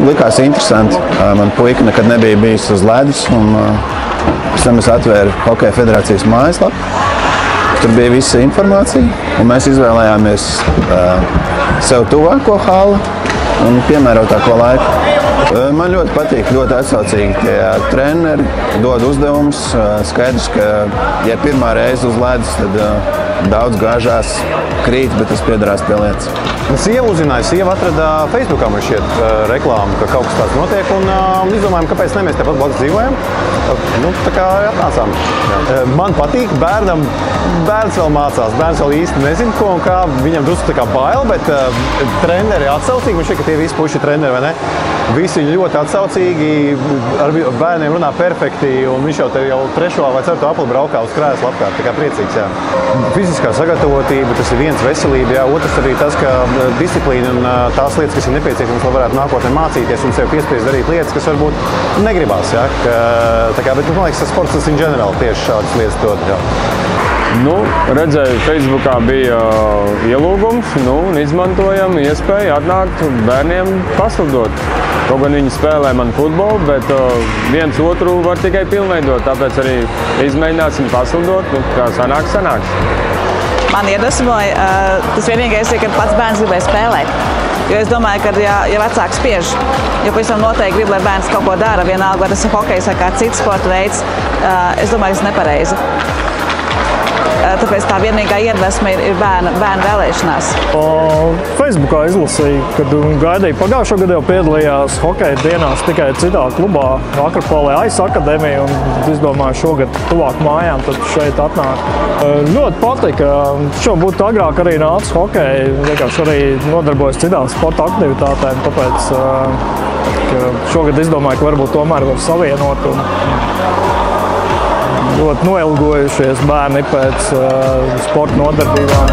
Likās interesanti. Man puika nekad nebija bijis uz ledus. Pēc tam es atvēru Hokeja federācijas mājaslapu. Tur bija visa informācija. Mēs izvēlējāmies sev tuvāko halli un piemērotāko laiku. Man ļoti patīk, ļoti atsaucīgi tie treneri, dod uzdevumus. Skaidrs, ka, ja pirmā reize uz ledus, tad daudz gāžās, krīt, bet tas piedarās pie lietas. Sieva uzzināja, sieva atrada Facebookā man šķiet reklāmu, ka kaut kas tāds notiek, un izdomājam, kāpēc ne mēs tepat blakus dzīvojam. Tā kā atnācām. Man patīk, bērns vēl mācās, bērns vēl īsti nezina, ko un kā, viņam drusku tā kā bail, bet treneri atsaucīgi, man šķiet, ka tie visi puši treneri, vai ne? Visi ļoti atsaucīgi, ar bērniem runā perfekti, un viņš jau 3. vai 4. apli braukā uz krēslu apkārt, tā kā priecīgs, jā. Fiziskā sagatavotība, tas ir viens veselība, jā, otrs arī tas, ka disciplīna un tās lietas, kas ir nepieciešamas, lai varētu nākotnē mācīties un sev piespiest darīt lietas, kas varbūt negribās, jā. Bet man liekas, tas sports tas in general tieši šādas lietas dod, jā. Redzēju, Facebookā bija ielūgums, un izmantojam iespēju atnākt bērniem paslidot. Kaut gan viņi spēlē man futbolu, bet viens otru var tikai pilnveidot, tāpēc arī izmēģināsim paslidot, kā sanāks. Man iedvesmoja tas vienīgais, kad pats bērns gribēja spēlēt. Jo es domāju, ka ja vecāks spiež, jo pavisam noteikti grib, lai bērns kaut ko dara, vienalga, vai tas ir hokejs vai kāds cits sporta veids, es domāju, tas ir nepareizi. Tāpēc tā vienīgā iedvesme ir bērnu vēlēšanās. Facebookā izlasīju, kad gaidīju pagājušo gadu jau piedalījās hokeja dienās tikai citā klubā, Akropolē Ice Akadēmija, un izdomāju šogad tuvāk mājām, tad šeit atnāk. Ļoti patika. Šo būtu agrāk arī nācis hokeja, vienkārši arī nodarbojos citām sporta aktivitātēm, tāpēc šogad izdomāju, ka varbūt tomēr var savienot. Ļoti noilgojušies bērni pēc sporta nodarbībām.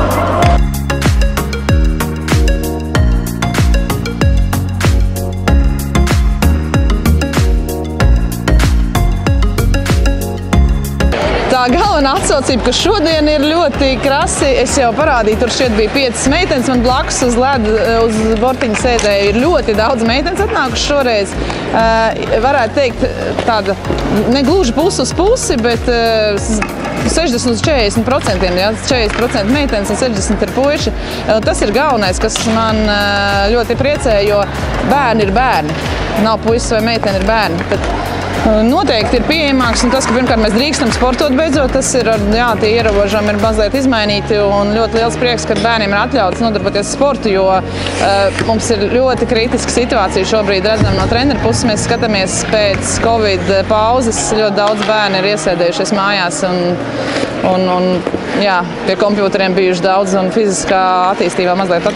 Tā galvenā atsaucība, ka šodien ir ļoti krasi, es jau parādīju, tur šķiet bija 5 meitenes, man blakus uz ledu, uz bortiņa sēdēja, ir ļoti daudz meitenes atnākuši šoreiz. Varētu teikt tāda, ne gluži pusi uz pusi, bet 60 uz 40%, ja? 40% meitenes un 60 ir puiši. Tas ir galvenais, kas man ļoti priecē, jo bērni ir bērni. Nav puisis vai meitene ir bērni. Tad noteikti ir pieejamāks, un tas, ka pirmkārt mēs drīkstam sportot beidzot, tas ir, jā, tie ierobežojumi ir mazliet izmainīti, un ļoti liels prieks, ka bērniem ir atļauts nodarboties sportu, jo mums ir ļoti kritiska situācija šobrīd redzam no treneru puses. Mēs skatāmies pēc Covid pauzes, ļoti daudz bērni ir iesēdējušies mājās, un jā, pie kompjuteriem bijuši daudz, un fiziskā attīstībā mazliet,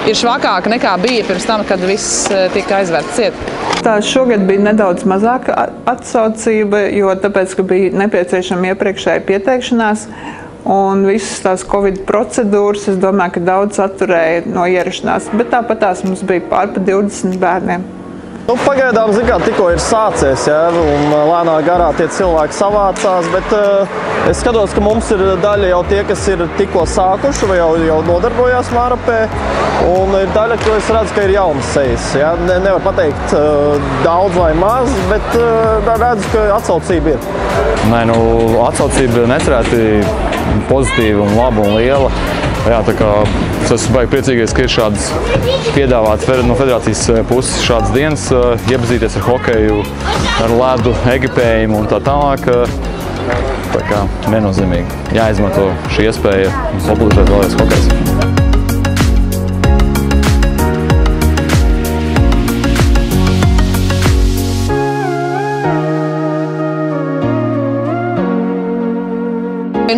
ir švakāka nekā bija pirms tam, kad viss tika aizvērts ciet. Tā šogad bija nedaudz mazāka atsaucība, jo tāpēc, ka bija nepieciešama iepriekšēja pieteikšanās un visas tās Covid procedūras, es domāju, ka daudz atturēja no ierašanās, bet tāpatās mums bija pār pa 20 bērniem. Pagaidām, tikko ir sācies, ja, un lēnā garā tie cilvēki savācās, bet es skatos, ka mums ir daļa jau tie, kas ir tikko sākuši vai jau nodarbojās mārapē, un ir daļa, ko es redzu, ka ir jaunas sejas. Ja. Nevar pateikt daudz vai maz, bet redzu, ka atsaucība ir. Atsaucība necerēti pozitīva un laba un liela. Jā, tā kā es esmu baigi priecīgais, ka ir šādas piedāvātas no federācijas puses šādas dienas, iepazīties ar hokeju, ar ledu, ekipējumu un tā tālāk. Tā kā viennozīmīgi jāizmanto šī iespēja popularizēt vēlreiz hokejs.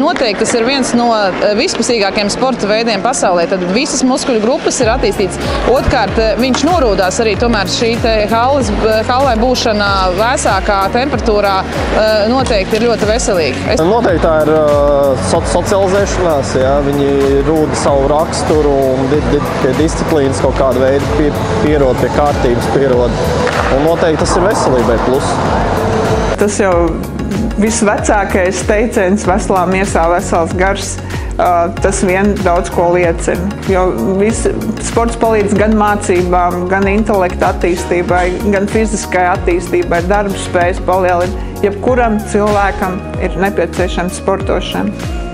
Noteikti tas ir viens no vispusīgākajiem sporta veidiem pasaulē. Tad visas muskuļu grupas ir attīstītas. Otrkārt, viņš norūdās arī tomēr šī hallē būšana vēsākā temperatūrā noteikti ir ļoti veselīga. Noteikti tā ir socializēšanās. Ja? Viņi rūda savu raksturu un pie disciplīnas kaut kādu veidu pierod, pie kārtības pierod. Un noteikti tas ir veselībai plus. Tas jau visvecākais teiciens veselā miesā vesels gars. tas vien daudz ko liecina. Jo sports palīdz gan mācībām, gan intelekta attīstībai, gan fiziskai attīstībai, darba spējas palielina. Jebkuram cilvēkam ir nepieciešams sportošana.